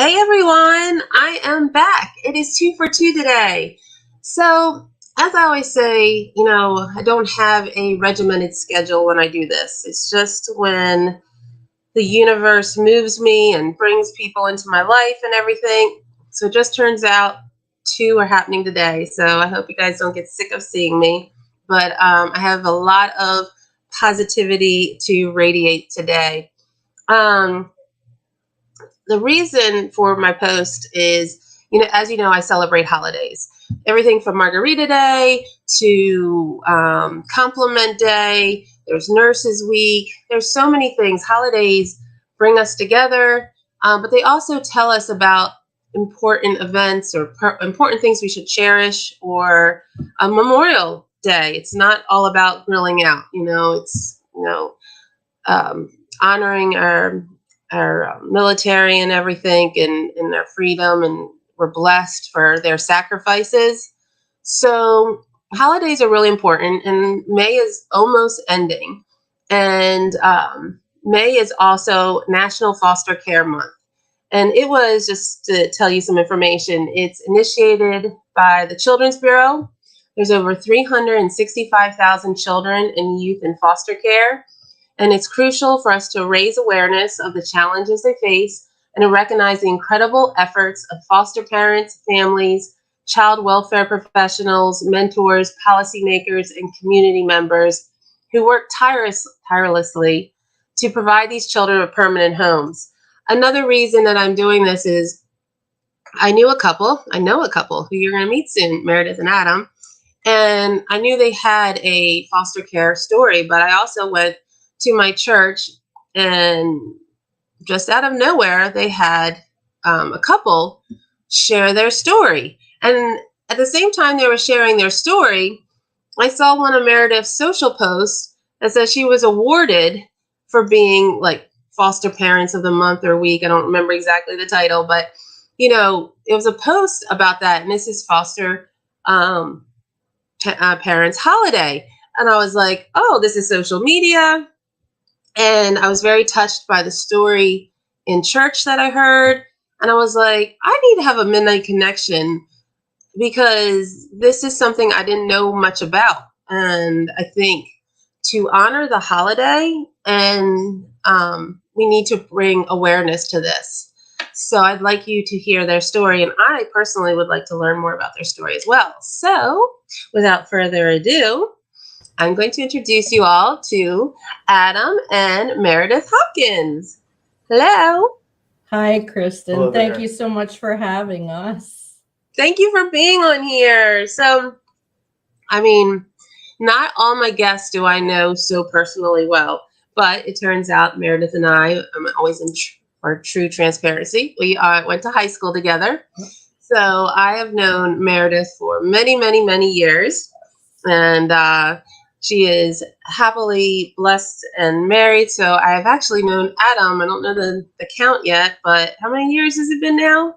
Hey everyone, I am back. It is 2 for 2 today. So, as I always say, I don't have a regimented schedule when I do this. It's just when the universe moves me and brings people into my life and everything. So, it just turns out two are happening today. So, I hope you guys don't get sick of seeing me. But I have a lot of positivity to radiate today. Um, the reason for my post is, as you know, I celebrate holidays. Everything from Margarita Day to Compliment Day. There's Nurses Week. There's so many things. Holidays bring us together, but they also tell us about important events or important things we should cherish, or a Memorial Day. It's not all about grilling out. It's um, honoring our military and everything, and their freedom, and we're blessed for their sacrifices. So holidays are really important, and May is almost ending, and May is also National Foster Care Month. And it was, just to tell you some information, it's initiated by the Children's Bureau. There's over 365,000 children and youth in foster care, and it's crucial for us to raise awareness of the challenges they face and to recognize the incredible efforts of foster parents, families, child welfare professionals, mentors, policymakers, and community members who work tirelessly to provide these children with permanent homes. Another reason that I'm doing this is I know a couple who you're going to meet soon, Meredith and Adam, and I knew they had a foster care story, but I also went to my church, and just out of nowhere, they had a couple share their story. And at the same time they were sharing their story, I saw one of Meredith's social posts that said she was awarded for being like foster parents of the month or week. I don't remember exactly the title, but it was a post about that. And this is foster parents holiday. And I was like, oh, this is social media. And I was very touched by the story in church that I heard. And I was like, I need to have a midnight connection, because this is something I didn't know much about. And I think to honor the holiday, and we need to bring awareness to this. So I'd like you to hear their story. And I personally would like to learn more about their story as well. So without further ado, I'm going to introduce you all to Adam and Meredith Hopkins. Hello. Hi, Kristen. Hello Thank there. you so much for having us. Thank you for being on here. So, not all my guests do I know so personally well, but it turns out Meredith and I'm always for true transparency. We went to high school together. So I have known Meredith for many, many, many years. And she is happily blessed and married. So I have actually known Adam. I don't know the count yet, but how many years has it been now?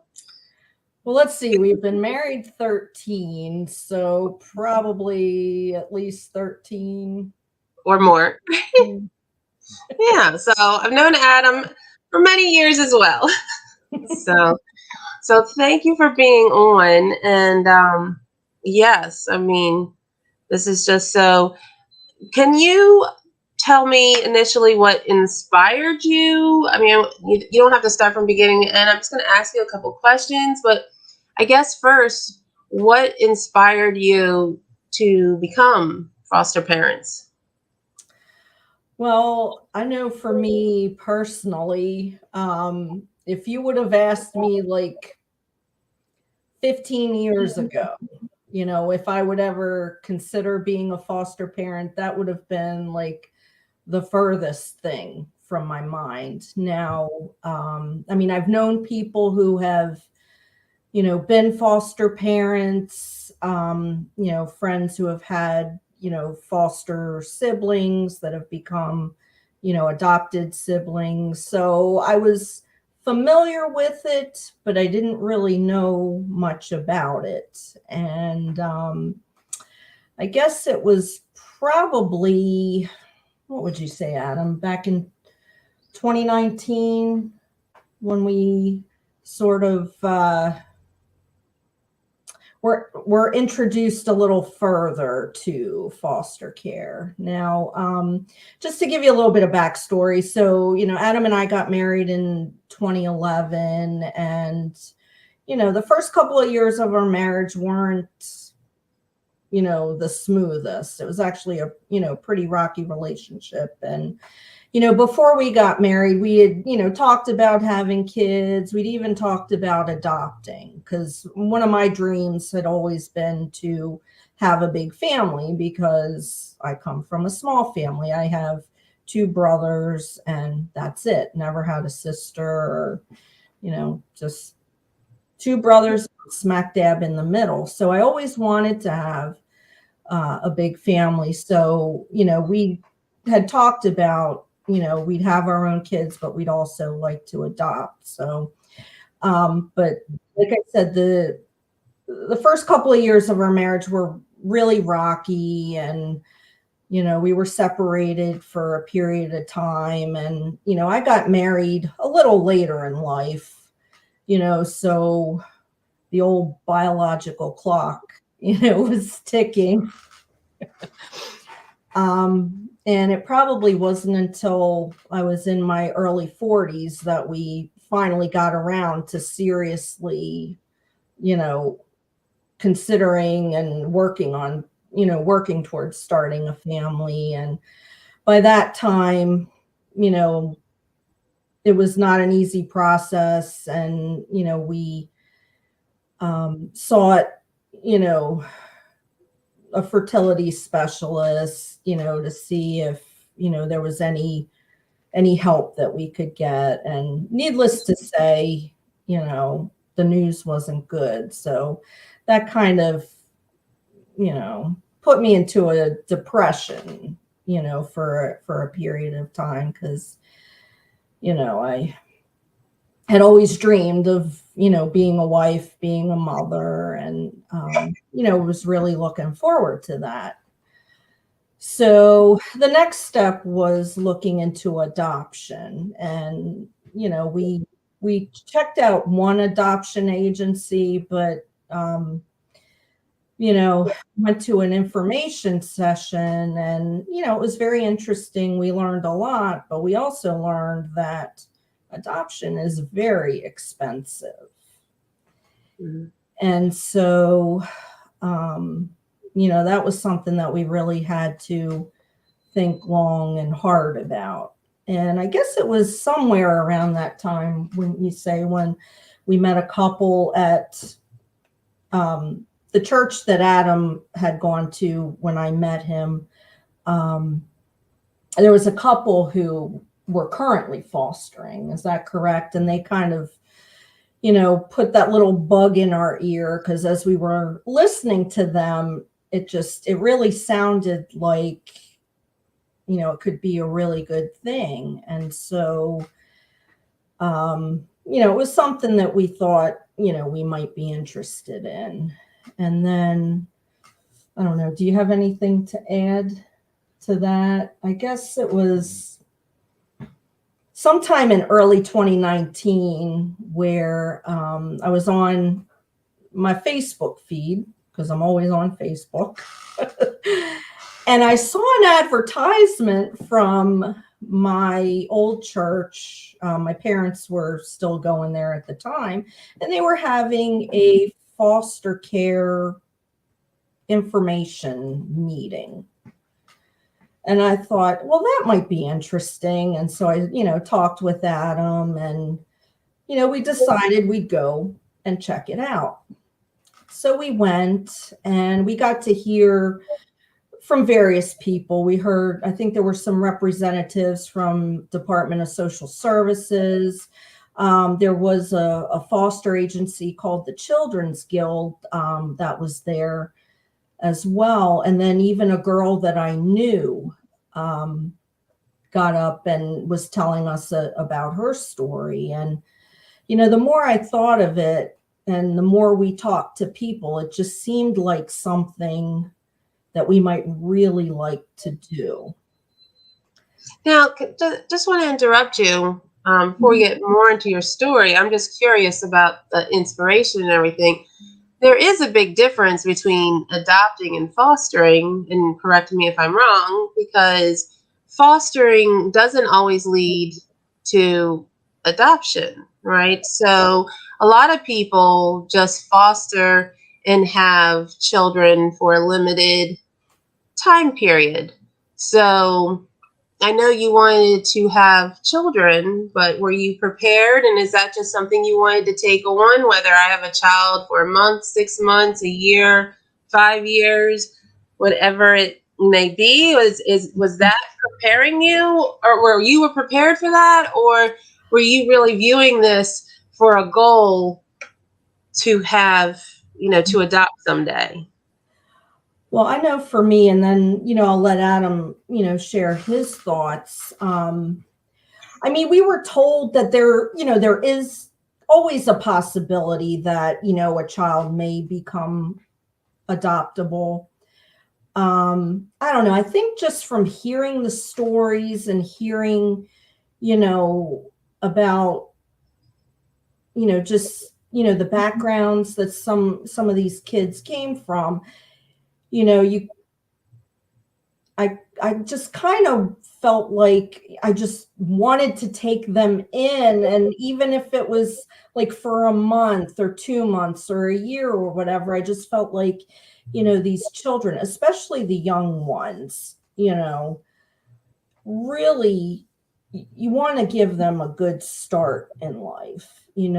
Well, let's see. We've been married 13, so probably at least 13 or more. Yeah. So I've known Adam for many years as well. So thank you for being on. And yes, this is just so. Can you tell me initially what inspired you? You don't have to start from beginning to end. I'm just going to ask you a couple questions, but I guess first, what inspired you to become foster parents? Well, I know for me personally, if you would have asked me like 15 years ago, if I would ever consider being a foster parent, that would have been like the furthest thing from my mind. Now, I've known people who have, been foster parents, friends who have had, foster siblings that have become, adopted siblings. So I was familiar with it, but I didn't really know much about it. And I guess it was probably, what would you say, Adam, back in 2019 when we sort of we're introduced a little further to foster care. Now, just to give you a little bit of backstory. So, Adam and I got married in 2011, and, the first couple of years of our marriage weren't, the smoothest. It was actually a, pretty rocky relationship. And, before we got married, we had, talked about having kids. We'd even talked about adopting, because one of my dreams had always been to have a big family, because I come from a small family. I have 2 brothers, and that's it. Never had a sister, or, just 2 brothers smack dab in the middle. So I always wanted to have a big family. So, we had talked about, we'd have our own kids, but we'd also like to adopt. So, but like I said, the first couple of years of our marriage were really rocky, and, we were separated for a period of time. And, I got married a little later in life, so the old biological clock, was ticking. And it probably wasn't until I was in my early 40s that we finally got around to seriously, considering and working towards starting a family. And by that time, it was not an easy process. And, we sought, a fertility specialist, to see if, there was any help that we could get. And needless to say, the news wasn't good. So that kind of, put me into a depression, for a period of time, because, I had always dreamed of, being a wife, being a mother, and, was really looking forward to that. So the next step was looking into adoption. And, we checked out one adoption agency, but, went to an information session, and, it was very interesting. We learned a lot, but we also learned that adoption is very expensive. Mm-hmm. And so, that was something that we really had to think long and hard about. And I guess it was somewhere around that time, when we met a couple at the church that Adam had gone to when I met him. There was a couple who were currently fostering. Is that correct? And they kind of, put that little bug in our ear, because as we were listening to them, it really sounded like, it could be a really good thing. And so, it was something that we thought, we might be interested in. And then, I don't know, do you have anything to add to that? I guess it was sometime in early 2019 where I was on my Facebook feed, because I'm always on Facebook. And I saw an advertisement from my old church. My parents were still going there at the time, and they were having a foster care information meeting. And I thought, well, that might be interesting. And so I, talked with Adam, and, we decided we'd go and check it out. So we went, and we got to hear from various people. We heard, I think there were some representatives from Department of Social Services. There was a foster agency called the Children's Guild that was there as well. And then even a girl that I knew got up and was telling us about her story. And, the more I thought of it, and the more we talked to people, it just seemed like something that we might really like to do. Now, just want to interrupt you. Before we get more into your story, I'm just curious about the inspiration and everything. There is a big difference between adopting and fostering, and correct me if I'm wrong, because fostering doesn't always lead to adoption, right? So a lot of people just foster and have children for a limited time period. So I know you wanted to have children, but were you prepared? And is that just something you wanted to take on? Whether I have a child for a month, 6 months, a year, 5 years, whatever it may be, was that preparing you, or were you prepared for that, or were you really viewing this for a goal to have, to adopt someday? Well, I know for me, and then, I'll let Adam, share his thoughts. I mean, we were told that there is always a possibility that, a child may become adoptable. I don't know. I think just from hearing the stories and hearing, about, just, the backgrounds that some of these kids came from, you I just kind of felt like I just wanted to take them in. And even if it was like for a month or 2 months or a year or whatever, I just felt like, these children, especially the young ones, really, you want to give them a good start in life. You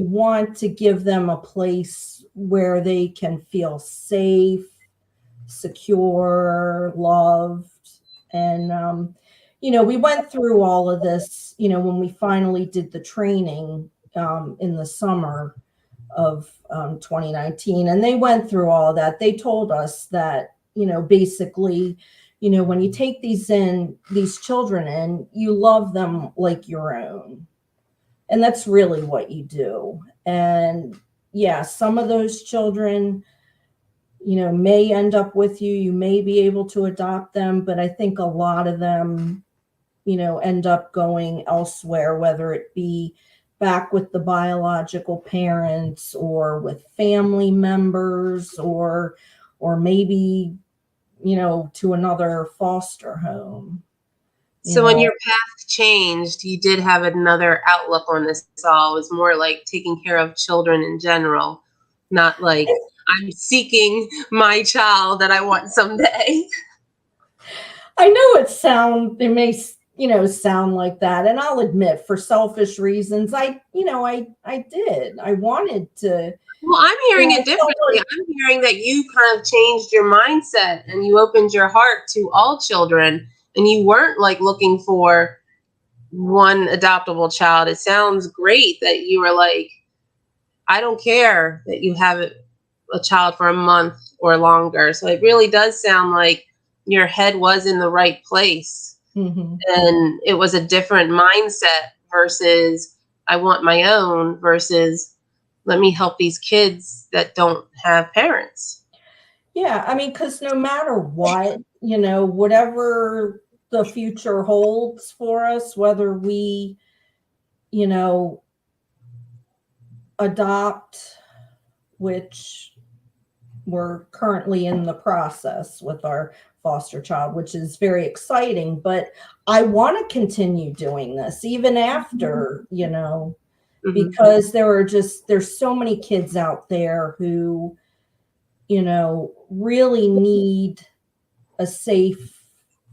want to give them a place where they can feel safe, secure, loved. And, we went through all of this, when we finally did the training in the summer of 2019. And they went through all that. They told us that, basically, when you take these children in, you love them like your own. And that's really what you do. And yeah, some of those children, may end up with you. You may be able to adopt them, but I think a lot of them, end up going elsewhere, whether it be back with the biological parents or with family members or maybe, to another foster home. So when your path changed, you did have another outlook on this all. It was more like taking care of children in general, not like I'm seeking my child that I want someday. I know it may, sound like that. And I'll admit, for selfish reasons, I did. I wanted to. Well, I'm hearing it differently. I'm hearing that you kind of changed your mindset and you opened your heart to all children, and you weren't like looking for one adoptable child. It sounds great that you were like, I don't care that you have a child for a month or longer. So it really does sound like your head was in the right place. Mm-hmm. And it was a different mindset versus I want my own versus let me help these kids that don't have parents. Yeah, I mean, because no matter what, whatever the future holds for us, whether we, adopt, which we're currently in the process with our foster child, which is very exciting, but I want to continue doing this even after, because there's so many kids out there who, really need a safe,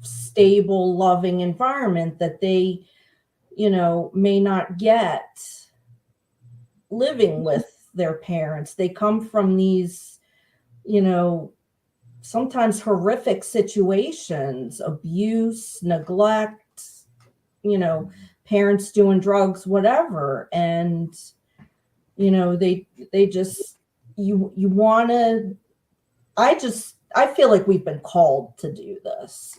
stable, loving environment that they, may not get living with their parents. They come from these, sometimes horrific situations, abuse, neglect, parents doing drugs, whatever. And, they just, you want to, I feel like we've been called to do this,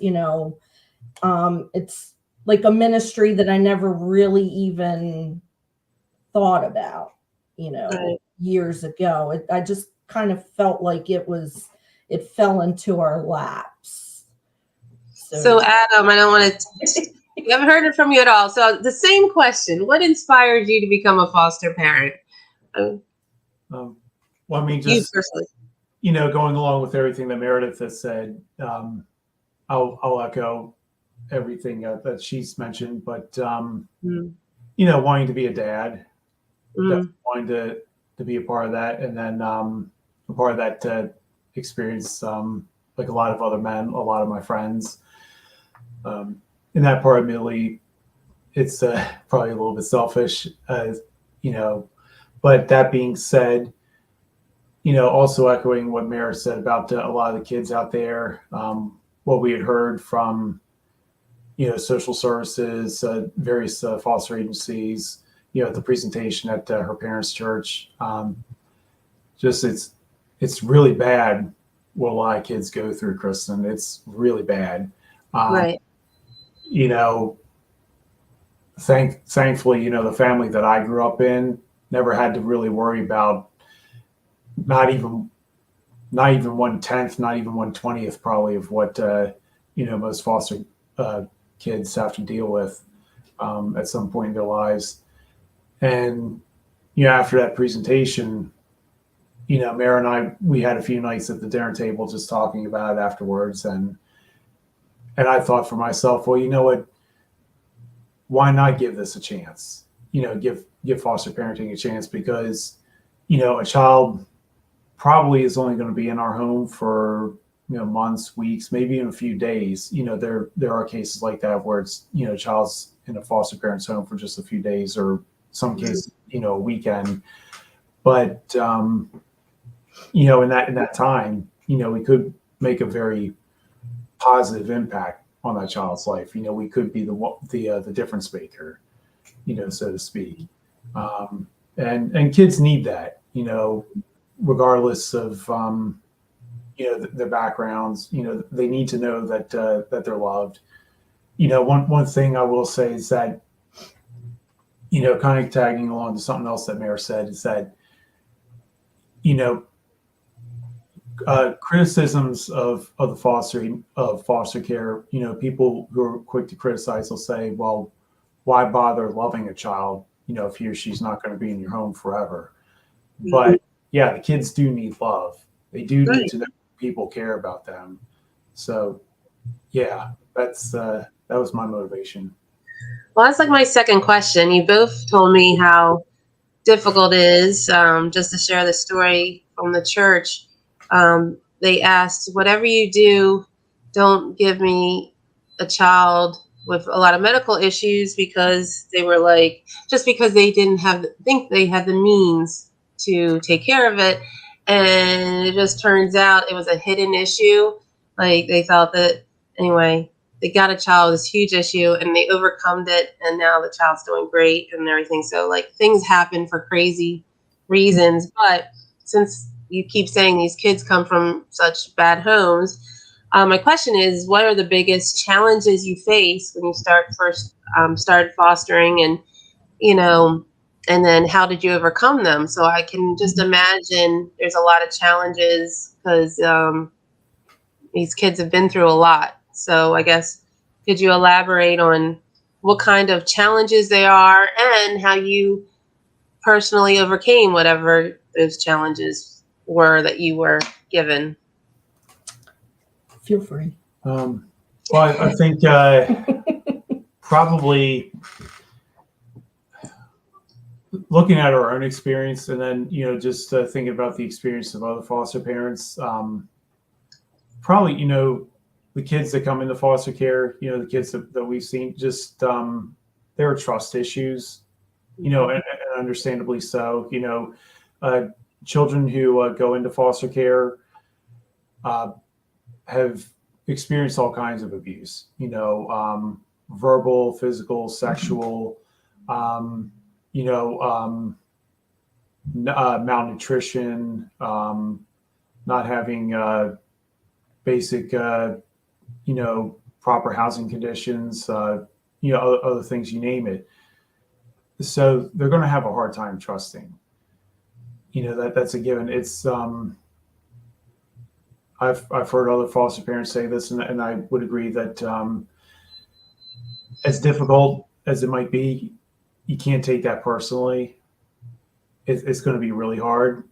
it's like a ministry that I never really even thought about, Right. years ago. I just kind of felt like it fell into our laps. So Adam, I don't want to We haven't heard it from you at all. So the same question: what inspired you to become a foster parent? Um, Well, I mean, you just, personally. going along with everything that Meredith has said, I'll echo everything that she's mentioned, but, Mm, wanting to be a dad, definitely mm, wanting to be a part of that. And then, a part of that experience, like a lot of other men, a lot of my friends, in that part, admittedly, it's probably a little bit selfish, you know, but that being said, also echoing what Mara said about a lot of the kids out there, what we had heard from, social services, various foster agencies, at the presentation at her parents' church. Just it's really bad what a lot of kids go through, Kristen. It's really bad. Um, right. you know, thankfully, the family that I grew up in never had to really worry about not even not even 1/10th, not even 1/20th, probably of what most foster uh, kids have to deal with at some point in their lives. And after that presentation, Mara and we had a few nights at the dinner table just talking about it afterwards, and I thought for myself, well, you know what? Why not give this a chance? Give foster parenting a chance, because a child probably is only going to be in our home for months, weeks, maybe even a few days. There are cases like that where it's child's in a foster parent's home for just a few days, or some cases a weekend. But in that time, we could make a very positive impact on that child's life. We could be the difference maker, so to speak. And kids need that, regardless of their backgrounds. They need to know that they're loved. One thing I will say is that, kind of tagging along to something else that Mayor said, is that you know criticisms of the foster care. People who are quick to criticize will say, well, why bother loving a child, if he or she's not going to be in your home forever? But yeah, the kids do need love. They do need Right. to know people care about them. So yeah, that was my motivation. Well, that's like my second question. You both told me how difficult it is. Just to share the story from the church, they asked, whatever you do, don't give me a child with a lot of medical issues, because they were like, just because they didn't think they had the means to take care of it. And it just turns out it was a hidden issue. Like, they thought that, anyway, they got a child with this huge issue and they overcome it, and now the child's doing great and everything. So, like, things happen for crazy reasons. But since you keep saying these kids come from such bad homes, my question is, what are the biggest challenges you face when you started fostering, and you know and then how did you overcome them? So I can just imagine there's a lot of challenges, because these kids have been through a lot. So I guess, could you elaborate on what kind of challenges they are, and how you personally overcame whatever those challenges were that you were given? Feel free. Well, I think probably looking at our own experience, and then just thinking about the experience of other foster parents. Probably the kids that come into foster care, the kids that we've seen, just there are trust issues, and understandably so. Children who go into foster care have experienced all kinds of abuse, verbal, physical, sexual, um, you know, um, malnutrition, not having basic, proper housing conditions, other things, you name it. So they're going to have a hard time trusting. That's a given. It's I've heard other foster parents say this, and I would agree that as difficult as it might be, you can't take that personally. It's going to be really hard.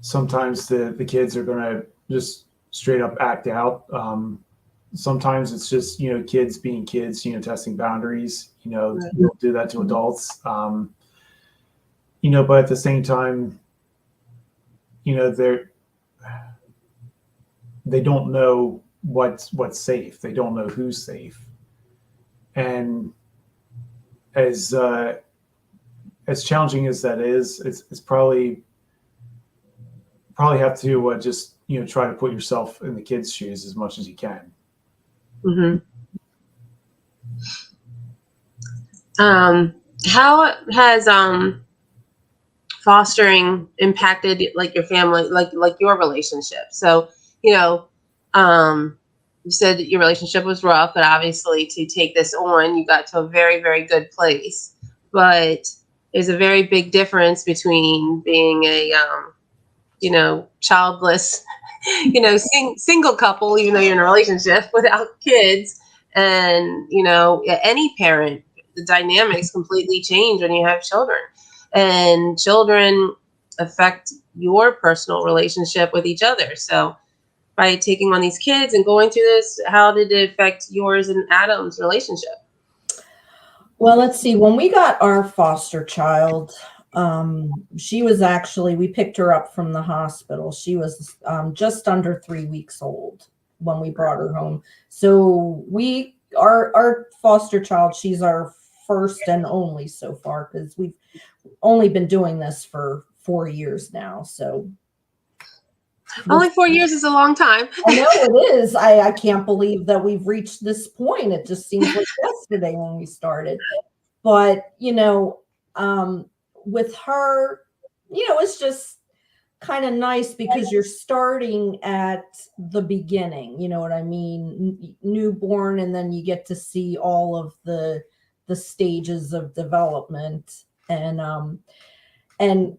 Sometimes the kids are going to just straight up act out. Sometimes it's just, kids being kids, testing boundaries, they'll do that to adults. But at the same time, they don't know what's safe. They don't know who's safe. And as challenging as that is, it's probably have to just try to put yourself in the kids' shoes as much as you can. Mm-hmm. How has fostering impacted like your family, like your relationship? So you said that your relationship was rough, but obviously to take this on, you got to a very, very good place. But there's a very big difference between being a childless, single couple, even though you're in a relationship without kids, and any parent. The dynamics completely change when you have children, and children affect your personal relationship with each other. So by taking on these kids and going through this, how did it affect yours and Adam's relationship? Well, let's see. When we got our foster child, she was actually, we picked her up from the hospital. She was just under 3 weeks old when we brought her home. So our foster child, she's our first and only so far, because we've only been doing this for 4 years now. So only 4 years is a long time. I know it is. I can't believe that we've reached this point. It just seems like yesterday when we started. But, with her, it's just kind of nice because you're starting at the beginning. You know what I mean? Newborn, and then you get to see all of the stages of development. And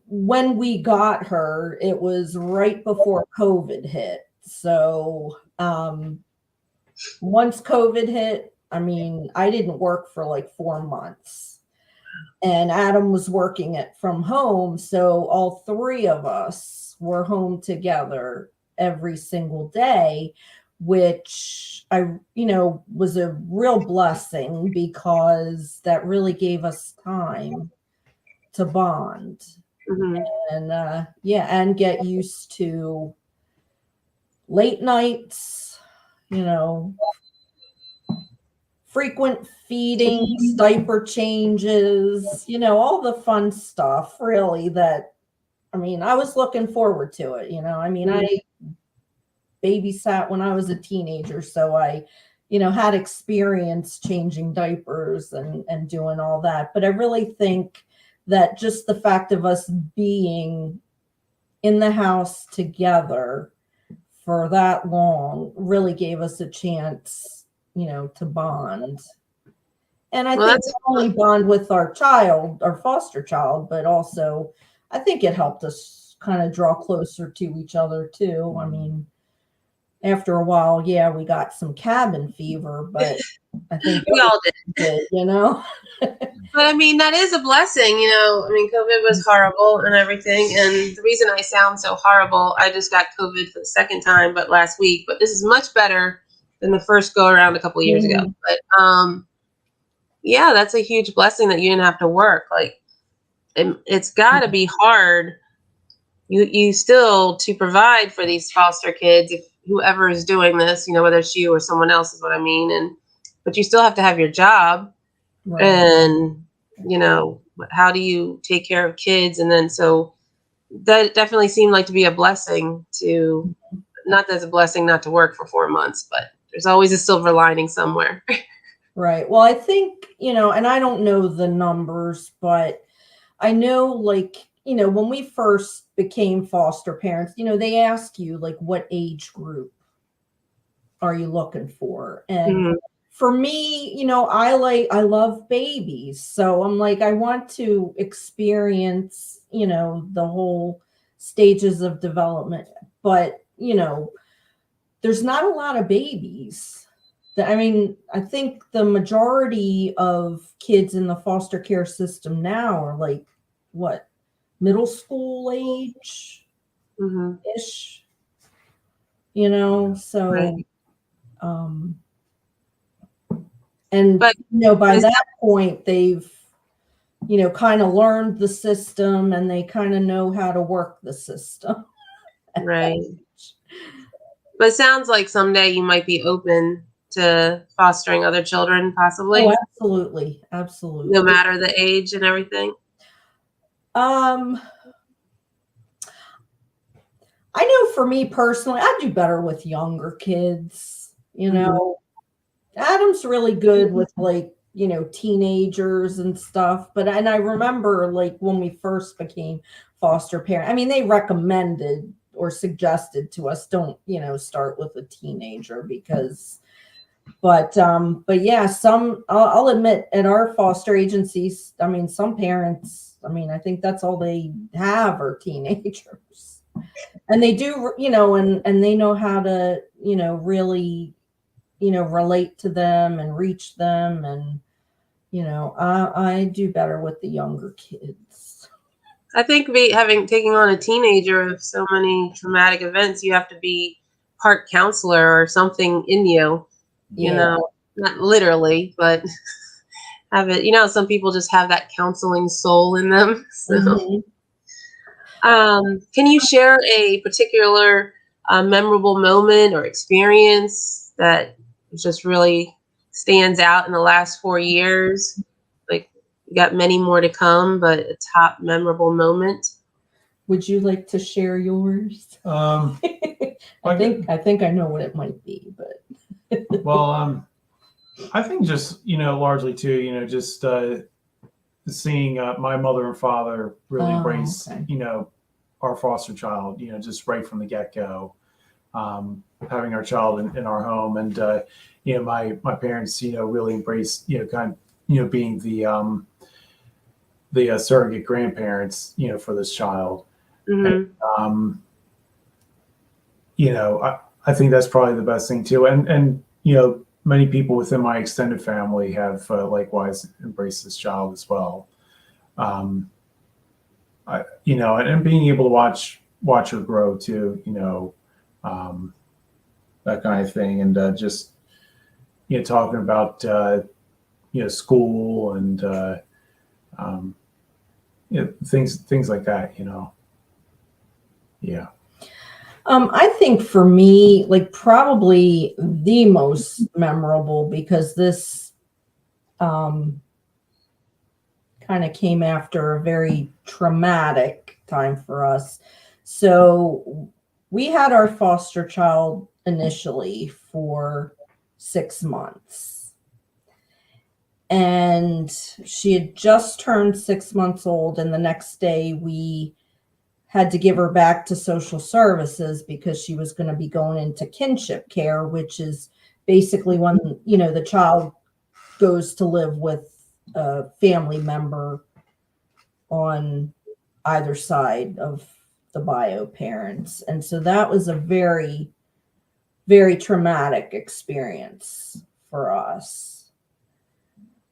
when we got her, it was right before COVID hit. So once COVID hit, I didn't work for like 4 months. And Adam was working from home. So all 3 of us were home together every single day, which was a real blessing, because that really gave us time to bond. Mm-hmm. And and get used to late nights, frequent feedings, diaper changes, all the fun stuff, really, that I was looking forward to it. I babysat when I was a teenager, so I had experience changing diapers and doing all that. But I really think that just the fact of us being in the house together for that long really gave us a chance, to bond. And I think not only bond with our foster child, but also I think it helped us kind of draw closer to each other too. After a while, we got some cabin fever, but I think we all did. But that is a blessing, COVID was horrible and everything. And the reason I sound so horrible, I just got COVID for the second time, but last week. But this is much better than the first go around a couple of years ago. But that's a huge blessing that you didn't have to work. Like it's got to be hard. You still to provide for these foster kids, if whoever is doing this, whether it's you or someone else, is what I mean. But you still have to have your job. Right. And, how do you take care of kids? And then, so that definitely seemed like to be a blessing to, not that it's a blessing not to work for 4 months, but there's always a silver lining somewhere. Right. Well, I think, and I don't know the numbers, but I know, when we first became foster parents, they ask you, what age group are you looking for? And for me, I love babies. So I'm I want to experience, the whole stages of development. But, there's not a lot of babies. I mean, I think the majority of kids in the foster care system now are like, what, middle school age Hmm. ish, you know? So, Right. um, and, But by is that point, they've, kind of learned the system and they kind of know how to work the system. right. But it sounds like someday you might be open to fostering other children, Oh, possibly, absolutely. no Absolutely. matter the age and everything. Um, I know for me personally, I do better with younger kids. Hmm. Adam's really good with like, teenagers and stuff. And I remember like when we first became foster parent, I mean, they recommended or suggested to us, don't, start with a teenager because, but yeah, I'll admit at our foster agencies, I mean, some parents, I mean, I think that's all they have are teenagers. And they do, and they know how to, really, relate to them and reach them. And, I do better with the younger kids. I think having taking on a teenager of so many traumatic events, you have to be part counselor or something in you, Yeah. not literally, but have it. Some people just have that counseling soul in them. So, Mhm. can you share a particular memorable moment or experience that just really stands out in the last 4 years? Like, you got many more to come, but a top memorable moment. Would you like to share yours? I think I know what it might be, but Well, I think just largely too, just seeing my mother and father really embrace okay. our foster child, just right from the get go, having our child in our home, and my parents, really embraced, kind of, being the surrogate grandparents, for this child. And, Hmm. um, I think that's probably the best thing too. And many people within my extended family have likewise embraced this child as well. Um, and being able to watch her grow too, um, that kind of thing, and just talking about school and um, things like that. Yeah. I think for me, like probably the most memorable because this um, kind of came after a very traumatic time for us. So we had our foster child initially for 6 months. And she had just turned 6 months old. And the next day we had to give her back to social services because she was going to be going into kinship care, which is basically when, the child goes to live with a family member on either side of the bio parents. And so that was a very, very traumatic experience for us.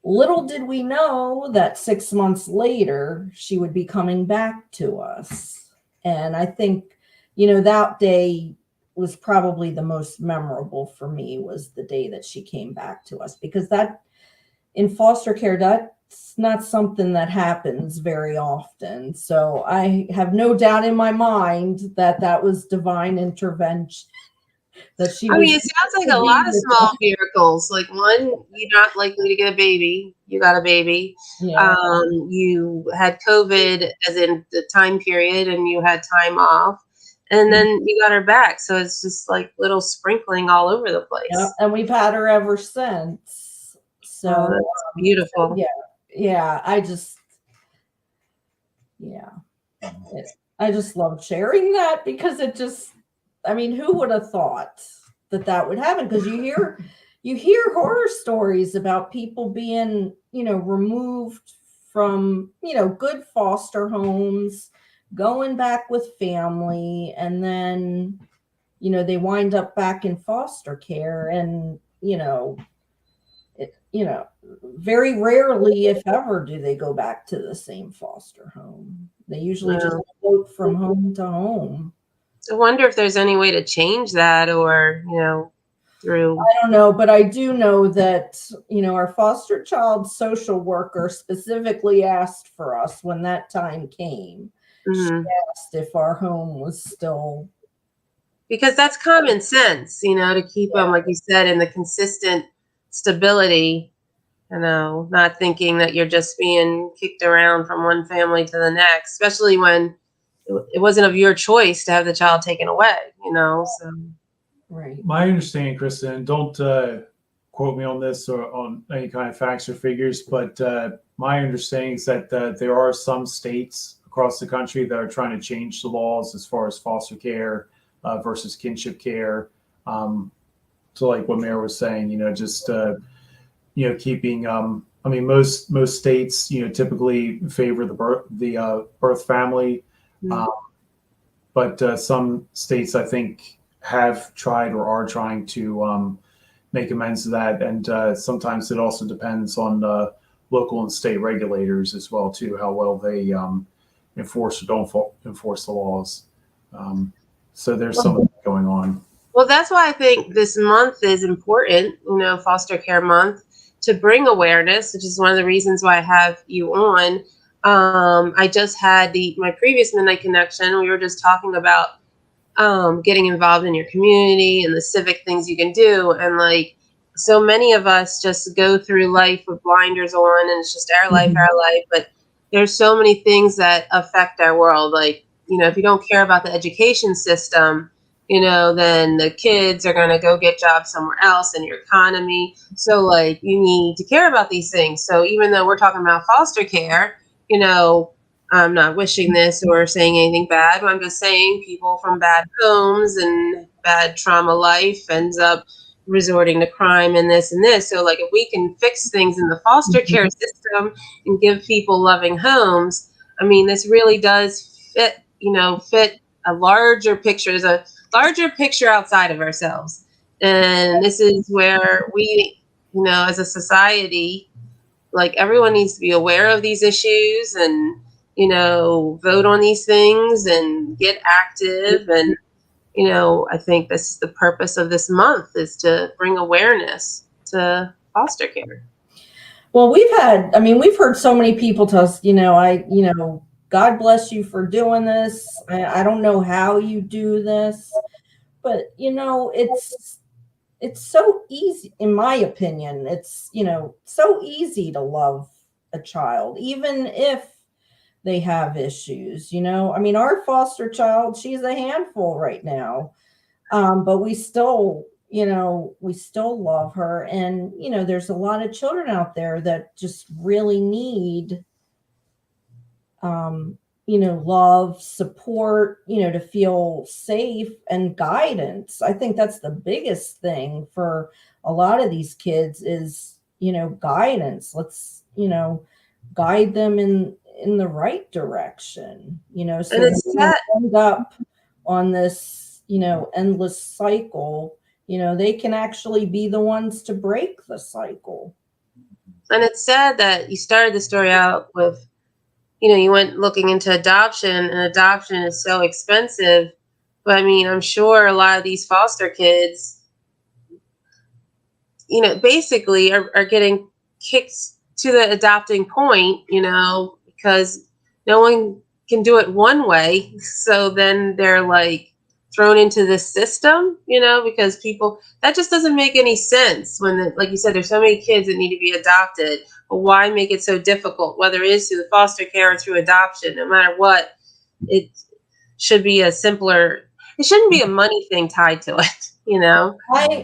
Little did we know that 6 months later, she would be coming back to us. And I think, that day was probably the most memorable for me was the day that she came back to us because that in foster care, that's not something that happens very often. So I have no doubt in my mind that that was divine intervention. That she I was mean, it sounds like to a be lot of with small us. miracles. Like, one, you're not likely to get a baby. You got a baby. Yeah. You had COVID, as in the time period, and you had time off, and then you got her back. So it's just like little sprinkling all over the Yep. place. And we've had her ever since. Oh, So, that's so beautiful. yeah, yeah. Yeah, I just love sharing that because it just, I mean, who would have thought that that would happen? Because you hear horror stories about people being, removed from, good foster homes, going back with family, and then, they wind up back in foster care. And you know, very rarely, if ever, do they go back to the same foster home. They usually just float from home to home. I wonder if there's any way to change that, or, through. I don't know, but I do know that, our foster child social worker specifically asked for us when that time came. She asked if our home was still. Because that's common sense, to keep them, like you said, in the consistent stability, not thinking that you're just being kicked around from one family to the next, especially when it wasn't of your choice to have the child taken away, so. Right. My understanding, Kristen, don't quote me on this or on any kind of facts or figures, but my understanding is that there are some states across the country that are trying to change the laws as far as foster care versus kinship care. So like what Mayor was saying, just, keeping, most states, typically favor the birth family. But some states, I think, have tried or are trying to make amends to that. And sometimes it also depends on local and state regulators as well, too, how well they enforce or don't enforce the laws. So there's some of that going on. Well, that's why I think this month is important, Foster Care Month, to bring awareness, which is one of the reasons why I have you on. I just had my previous Midnight Connection. We were just talking about getting involved in your community and the civic things you can do. And like, so many of us just go through life with blinders on, and it's just our life. But there's so many things that affect our world. Like, if you don't care about the education system, then the kids are going to go get jobs somewhere else in your economy. So like, you need to care about these things. So even though we're talking about foster care, I'm not wishing this or saying anything bad. I'm just saying people from bad homes and bad trauma life ends up resorting to crime and this and this. So like, if we can fix things in the foster care system and give people loving homes, this really does fit a larger picture. There's a larger picture outside of ourselves. And this is where we, as a society, like, everyone needs to be aware of these issues and, vote on these things and get active. And, I think this is the purpose of this month, is to bring awareness to foster care. Well, we've heard so many people tell us, God bless you for doing this. I don't know how you do this, but it's so easy, in my opinion. It's, so easy to love a child, even if they have issues, our foster child, she's a handful right now. But we still love her. And, there's a lot of children out there that just really need, love, support, to feel safe, and guidance. I think that's the biggest thing for a lot of these kids is, guidance. Let's, guide them in the right direction, so they don't end up on this, endless cycle. They can actually be the ones to break the cycle. And it's sad that you started the story out with, you went looking into adoption, and adoption is so expensive. But I'm sure a lot of these foster kids, basically are getting kicked to the adopting point, because no one can do it one way. So then they're like thrown into this system, because that just doesn't make any sense when, like you said, there's so many kids that need to be adopted. But why make it so difficult, whether it is through the foster care or through adoption? No matter what, it should be it shouldn't be a money thing tied to it,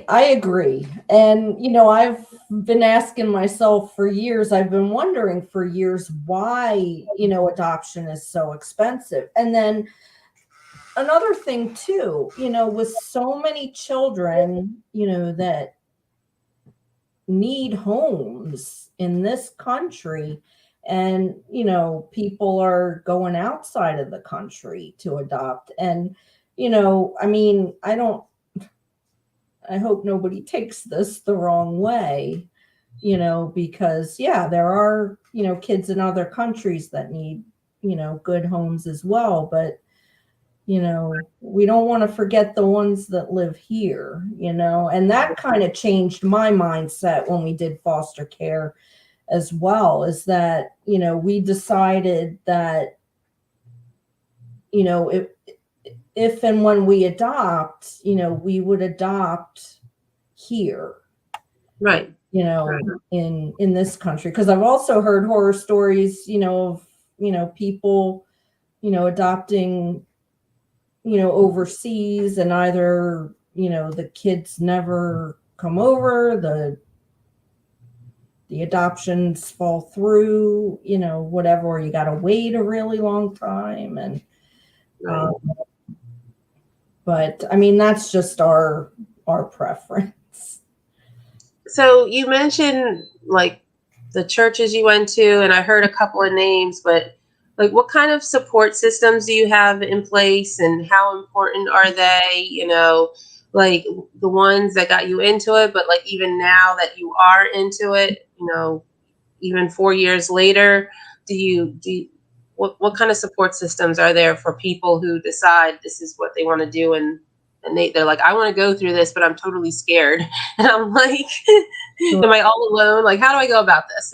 I agree. And, I've been asking myself for years, I've been wondering for years why, adoption is so expensive. And then another thing too, with so many children, that need homes in this country, and, people are going outside of the country to adopt. And, I hope nobody takes this the wrong way, because there are, kids in other countries that need, good homes as well. But, we don't want to forget the ones that live here, and that kind of changed my mindset when we did foster care as well, is that, we decided that, if and when we adopt, we would adopt here, Right. in this country. Because I've also heard horror stories, of, people, adopting, overseas, and either, the kids never come over, the adoptions fall through, whatever, or you got to wait a really long time. And, Right. but I mean, that's just our preference. So you mentioned like the churches you went to, and I heard a couple of names, but like what kind of support systems do you have in place, and how important are they? Like the ones that got you into it, but like even now that you are into it, even 4 years later, what kind of support systems are there for people who decide this is what they want to do, and they're like, I want to go through this, but I'm totally scared. And I'm like, Sure. am I all alone? Like, how do I go about this?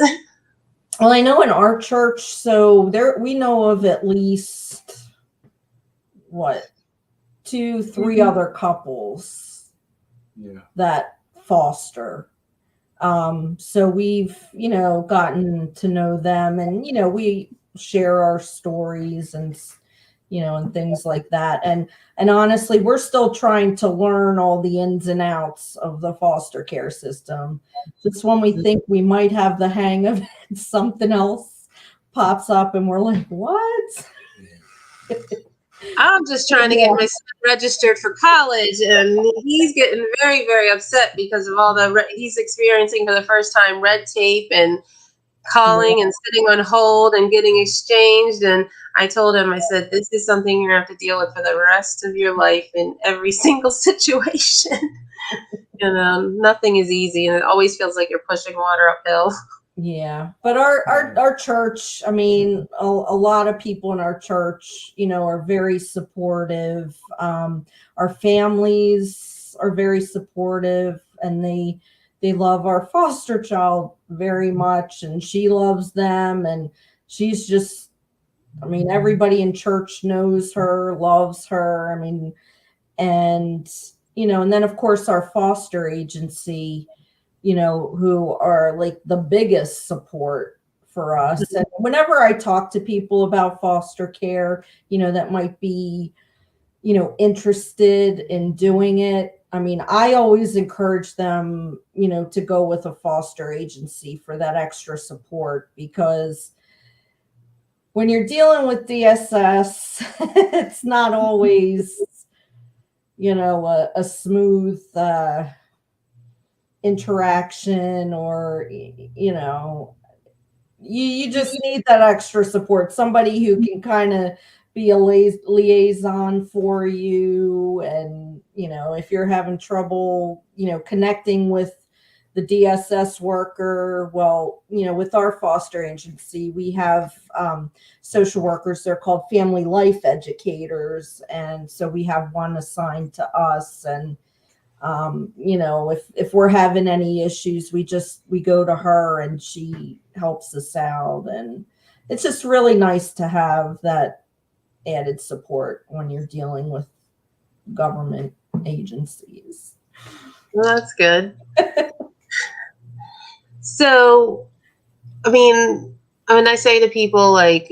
Well, I know in our church, so we know of at least 2-3 other couples that foster. So we've, gotten to know them, and, we share our stories and, and things like that. And honestly, we're still trying to learn all the ins and outs of the foster care system. Just when we think we might have the hang of it, something else pops up and we're like, what? I'm just trying to get my son registered for college, and he's getting very, very upset because of all he's experiencing for the first time red tape and calling and sitting on hold and getting exchanged. And I told him, I said, this is something you're going to have to deal with for the rest of your life in every single situation. Nothing is easy, and it always feels like you're pushing water uphill. Yeah, but our church, I mean, a lot of people in our church, are very supportive. Our families are very supportive, and they love our foster child very much, and she loves them, and she's just, I mean, everybody in church knows her, loves her. I mean, and and then of course our foster agency, who are like the biggest support for us. And whenever I talk to people about foster care, that might be, interested in doing it, I mean, I always encourage them, to go with a foster agency for that extra support, because when you're dealing with DSS, it's not always, a smooth, interaction, or you just need that extra support, somebody who can kind of be a liaison for you. And if you're having trouble connecting with the DSS worker, well, with our foster agency, we have social workers. They're called family life educators, and so we have one assigned to us. And if we're having any issues, we go to her and she helps us out. And it's just really nice to have that added support when you're dealing with government agencies. Well, that's good. So, I mean, I say to people, like,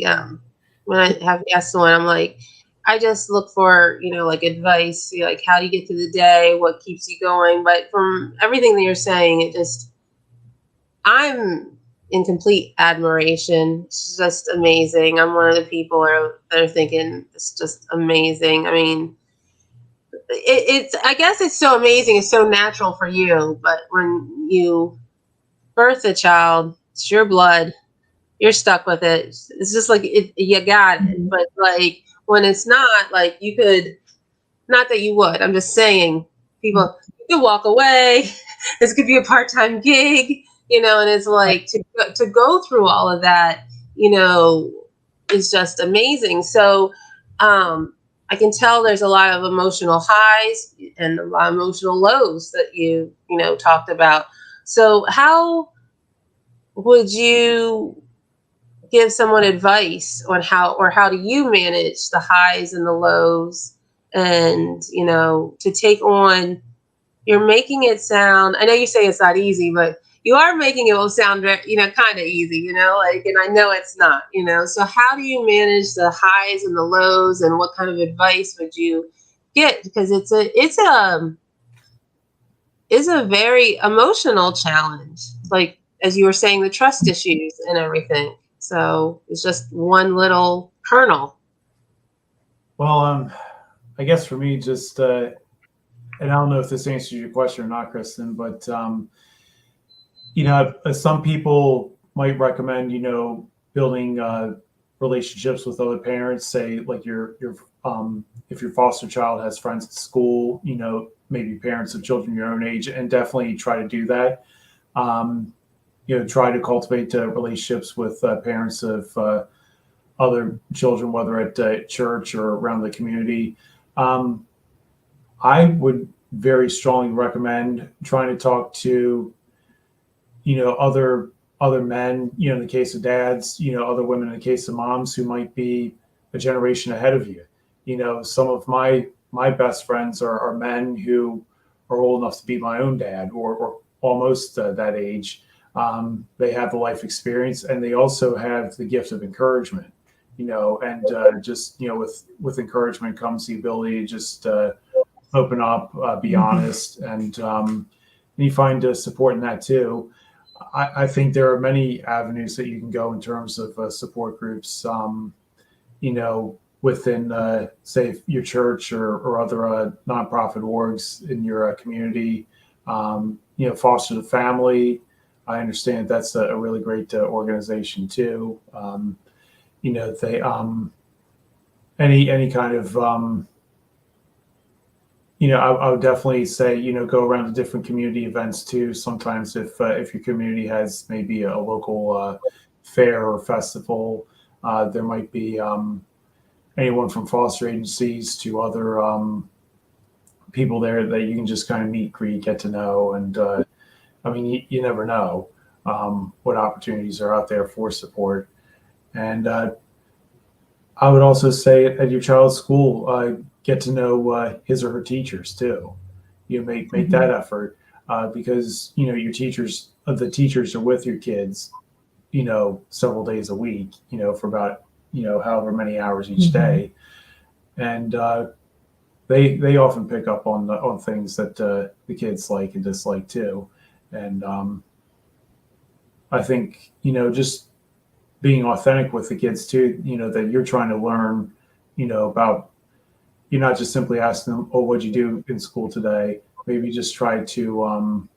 when I have guests on, I'm like, I just look for, like advice, like how do you get through the day, what keeps you going. But from everything that you're saying, I'm in complete admiration. It's just amazing. I'm one of the people that are thinking it's just amazing. I mean, I guess it's so amazing. It's so natural for you. But when you birth a child, it's your blood. You're stuck with it. It's just like you got it. But like when it's not, like you could, not that you would. I'm just saying, people, you you walk away. This could be a part-time gig, and it's like to go through all of that, is just amazing. So I can tell there's a lot of emotional highs and a lot of emotional lows that you talked about. So how would you give someone advice on how do you manage the highs and the lows, and to take on, you're making it sound, I know you say it's not easy, but you are making it sound kind of easy, and I know it's not, so how do you manage the highs and the lows, and what kind of advice would you get, because it's a very emotional challenge, like as you were saying, the trust issues and everything. So it's just one little kernel. Well, I guess for me, just and I don't know if this answers your question or not, Kristen, but some people might recommend, building relationships with other parents. Say, like if your foster child has friends at school, maybe parents of children your own age, and definitely try to do that. Try to cultivate relationships with parents of other children, whether at church or around the community. I would very strongly recommend trying to talk to, other men, in the case of dads, other women in the case of moms who might be a generation ahead of you. Some of my best friends are men who are old enough to be my own dad, or almost that age. They have the life experience, and they also have the gift of encouragement, and just, with encouragement comes the ability to just open up, be honest, and you find support in that too. I think there are many avenues that you can go in terms of support groups, within, say, your church or other nonprofit orgs in your community. Foster the Family. I understand that's a really great organization too. They any kind of I would definitely say, go around to different community events too. Sometimes if your community has maybe a local fair or festival, there might be anyone from foster agencies to other people there that you can just kind of meet, greet, get to know. And you never know what opportunities are out there for support. And I would also say at your child's school, get to know his or her teachers too. Make that effort, because your teachers, the teachers are with your kids, several days a week, for about however many hours each day, and they often pick up on things that the kids like and dislike too. And I think just being authentic with the kids too, that you're trying to learn, about. You're not just simply asking them, "Oh, what'd you do in school today?" Maybe just try to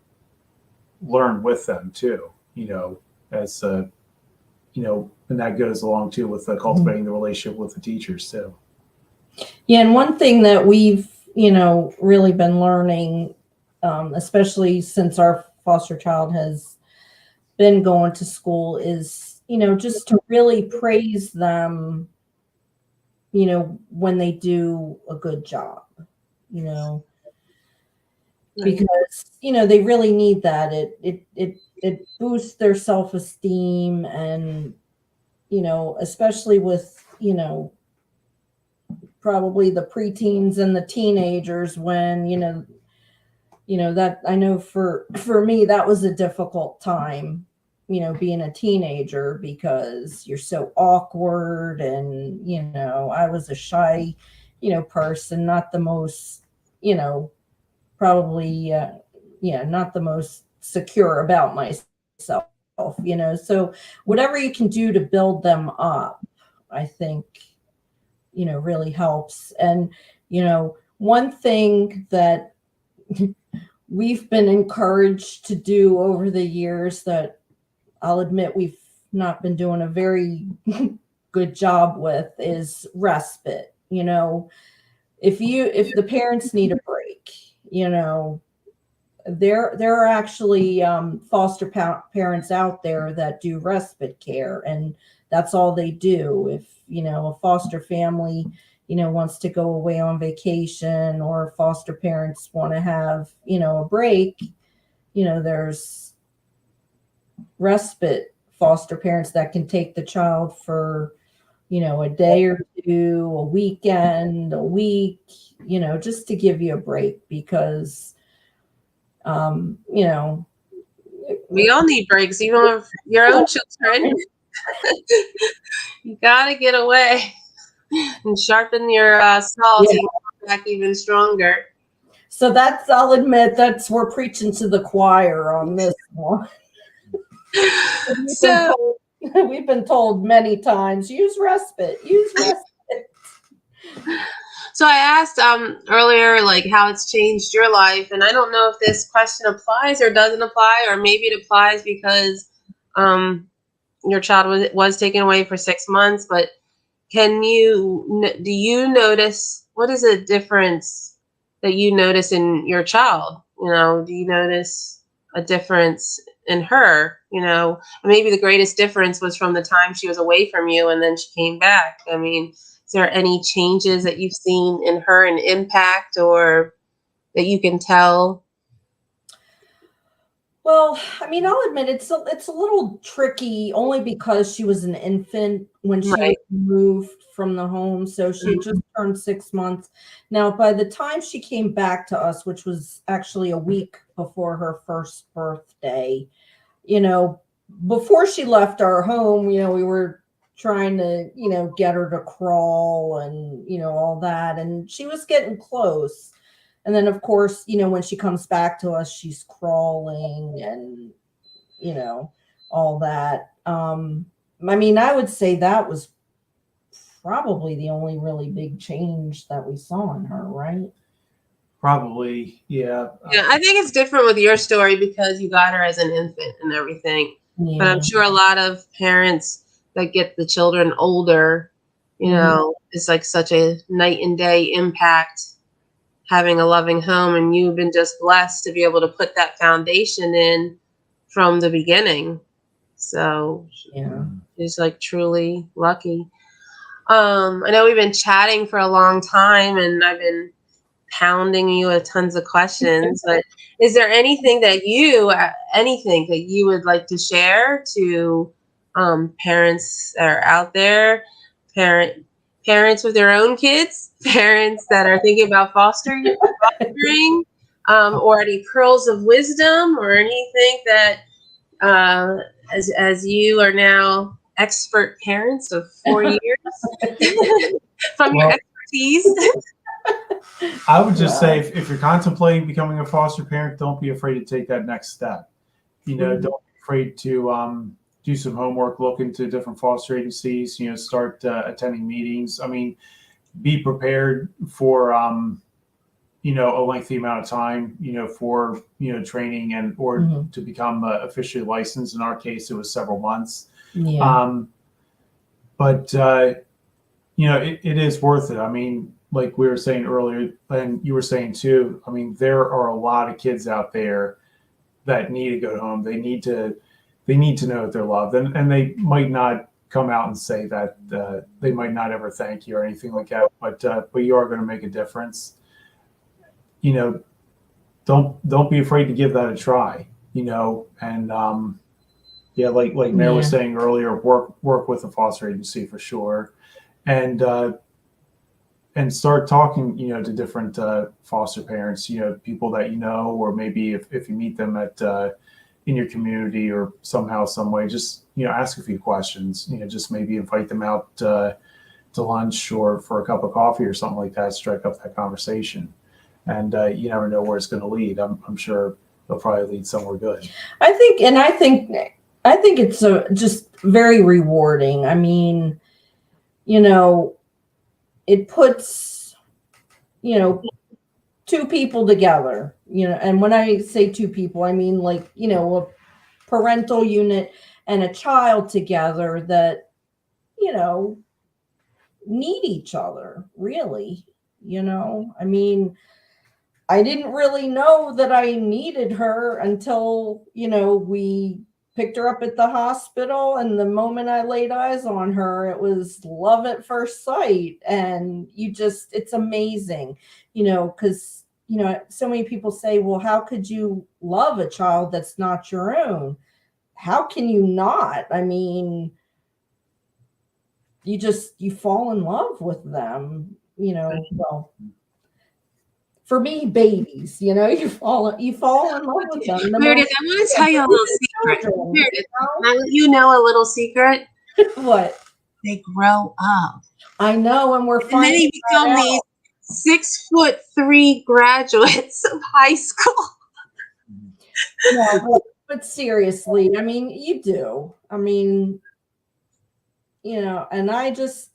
learn with them too. As and that goes along too with cultivating the relationship with the teachers too. Yeah, and one thing that we've really been learning, especially since our foster child has been going to school, is just to really praise them. When they do a good job, because, they really need that. It boosts their self-esteem, and, especially with, probably the preteens and the teenagers, when, that I know for me, that was a difficult time, being a teenager, because you're so awkward, and, I was a shy, person, not the most, probably, not the most secure about myself, so whatever you can do to build them up, I think, really helps. And, one thing that we've been encouraged to do over the years that I'll admit we've not been doing a very good job with is respite. If the parents need a break, there are actually foster parents out there that do respite care, and that's all they do. If a foster family wants to go away on vacation, or foster parents want to have a break, there's respite foster parents that can take the child for a day or two, a weekend, a week, just to give you a break, because We all need breaks, even with your own children. You gotta get away and sharpen your saw so you come back even stronger. So I'll admit, we're preaching to the choir on this one. So We've been told many times, use respite. So I asked earlier, like, how it's changed your life, and I don't know if this question applies or doesn't apply, or maybe it applies because your child was taken away for 6 months. But do you notice, what is a difference that you notice in your child? Do you notice a difference in her? Maybe the greatest difference was from the time she was away from you and then she came back. I mean, is there any changes that you've seen in her, an impact, or that you can tell? Well, I mean, I'll admit it's a little tricky, only because she was an infant when she was moved from the home. So she had just turned 6 months. Now, by the time she came back to us, which was actually a week before her first birthday, before she left our home, we were trying to, get her to crawl and, all that. And she was getting close. And then, of course, when she comes back to us, she's crawling and, all that. I mean, I would say that was probably the only really big change that we saw in her, right? Probably, yeah. Yeah, I think it's different with your story because you got her as an infant and everything. Yeah. But I'm sure a lot of parents that get the children older, it's like such a night and day impact having a loving home, and you've been just blessed to be able to put that foundation in from the beginning. So yeah, she's like truly lucky. I know we've been chatting for a long time, and I've been pounding you with tons of questions, but is there anything that you would like to share to parents that are out there, parents with their own kids, parents that are thinking about fostering, or any pearls of wisdom, or anything that as you are now expert parents of 4 years from your expertise? I would just say, if you're contemplating becoming a foster parent, don't be afraid to take that next step. Don't be afraid to do some homework, look into different foster agencies, start attending meetings. I mean, be prepared for, a lengthy amount of time, for, training and, or to become officially licensed. In our case, it was several months. Yeah. But it is worth it. I mean, like we were saying earlier, and you were saying too, I mean, there are a lot of kids out there that need to go home. They need to know that they're loved, and they might not come out and say that. They might not ever thank you or anything like that, but you are going to make a difference. Don't be afraid to give that a try. And like Mary was saying earlier, work with a foster agency for sure, and start talking, to different foster parents, people that or maybe if you meet them at in your community or somehow, some way, just ask a few questions. Just maybe invite them out to lunch or for a cup of coffee or something like that. Strike up that conversation, and you never know where it's going to lead. I'm sure it'll probably lead somewhere good. I think it's just very rewarding. I mean, it puts, two people together, and when I say two people, I mean like, a parental unit and a child together that, need each other, really. I mean, I didn't really know that I needed her until, we picked her up at the hospital. And the moment I laid eyes on her, it was love at first sight. And it's amazing, because, so many people say, well, how could you love a child that's not your own? How can you not? I mean, you fall in love with them, well, for me, babies, you fall in love with them. Meredith, I want to tell you a little secret. Children, Meredith, you know a little secret? What? They grow up. I know, and we're And then finding they become these 6'3" graduates of high school. No, but seriously, I mean, you do. I mean, and I just,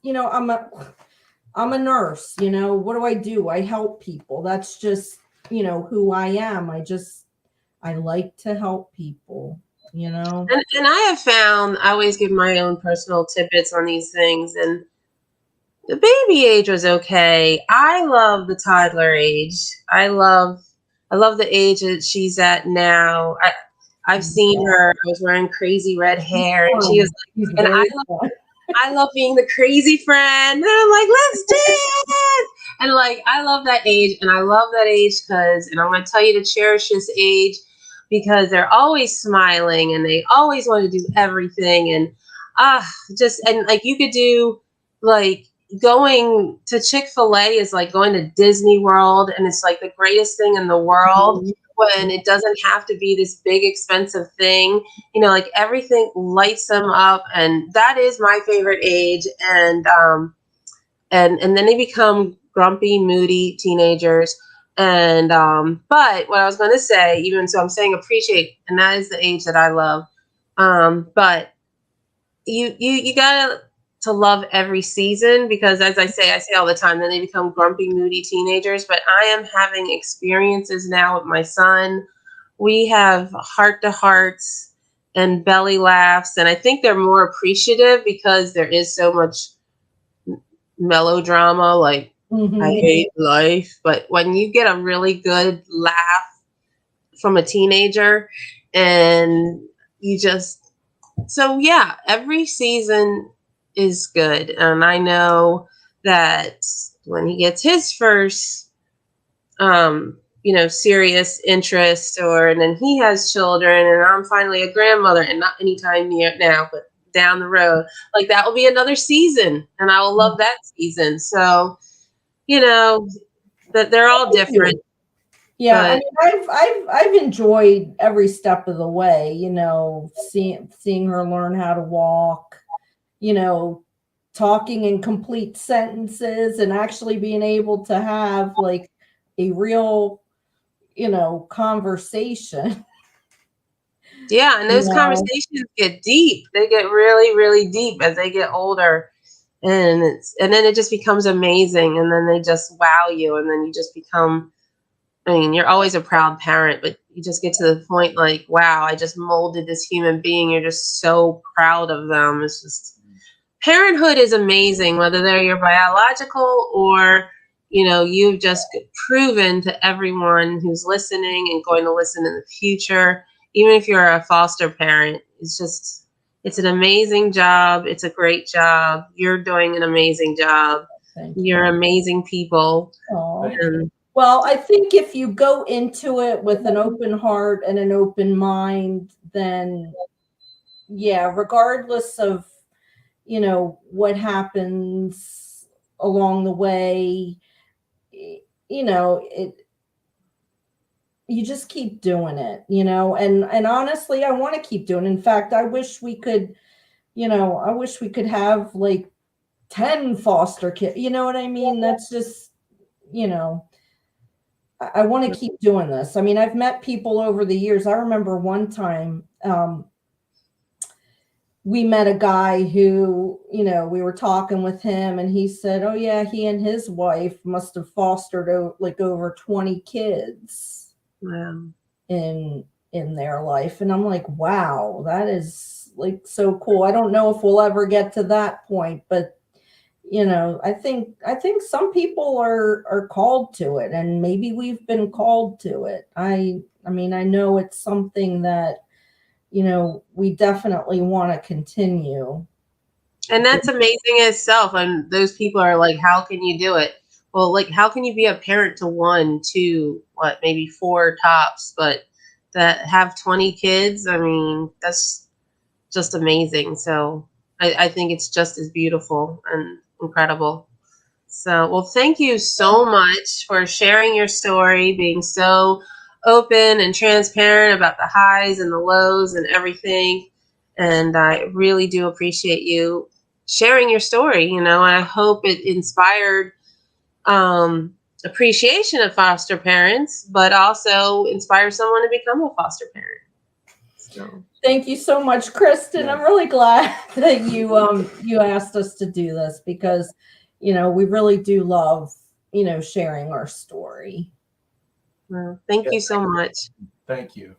I'm a nurse, what do? I help people. That's just, who I am. I like to help people, And I have found, I always give my own personal tidbits on these things, and the baby age was okay. I love the toddler age. I love the age that she's at now. I've seen her. I was wearing crazy red hair, and she was like, and I love being the crazy friend. And I'm like, let's dance. And like, I love that age, and I love that age and I'm going to tell you to cherish this age because they're always smiling and they always want to do everything, and and like you could do like. Going to Chick-fil-A is like going to Disney World, and it's like the greatest thing in the world when it doesn't have to be this big expensive thing. Like everything lights them up, and that is my favorite age. And then they become grumpy, moody teenagers. And but what I was going to say, even so, I'm saying appreciate, and that is the age that I love. But you gotta to love every season, because as I say all the time, then they become grumpy, moody teenagers. But I am having experiences now with my son. We have heart to hearts and belly laughs, and I think they're more appreciative because there is so much melodrama, like I hate life. But when you get a really good laugh from a teenager, and yeah, every season is good. And I know that when he gets his first serious interest, and then he has children, and I'm finally a grandmother, and not anytime near now, but down the road, like that will be another season, and I will love that season. So that they're all different. Yeah, I mean, I've enjoyed every step of the way, seeing her learn how to walk, talking in complete sentences, and actually being able to have like a real, conversation. Yeah, and those conversations get deep. They get really, really deep as they get older. And then it just becomes amazing, and then they just wow you, and then you just become, I mean, you're always a proud parent, but you just get to the point like, wow, I just molded this human being. You're just so proud of them. It's just, parenthood is amazing, whether they're your biological or, you've just proven to everyone who's listening and going to listen in the future, even if you're a foster parent, it's an amazing job. It's a great job. You're doing an amazing job. You're amazing people. Well, I think if you go into it with an open heart and an open mind, then yeah, regardless of, what happens along the way, you just keep doing it, and honestly, I want to keep doing it. In fact, I wish we could have like 10 foster kids. You know what I mean? That's just, I want to keep doing this. I mean, I've met people over the years. I remember one time we met a guy who, we were talking with him, and he said, oh yeah, he and his wife must have fostered like over 20 kids in their life. And I'm like, wow, that is like so cool. I don't know if we'll ever get to that point, but you know, I think some people are called to it, and maybe we've been called to it. I mean, I know it's something that, you know, we definitely want to continue. And that's amazing in itself. And those people are like, how can you do it? Well, like, how can you be a parent to one, two, what, maybe four tops, but that have 20 kids? I mean, that's just amazing. So I think it's just as beautiful and incredible. So, well, thank you so much for sharing your story, being so open and transparent about the highs and the lows and everything. And I really do appreciate you sharing your story, you know, and I hope it inspired appreciation of foster parents, but also inspire someone to become a foster parent. So. Thank you so much, Kristen. Yeah. I'm really glad that you asked us to do this, because, you know, we really do love, you know, sharing our story. Well, thank you so much. Thank you.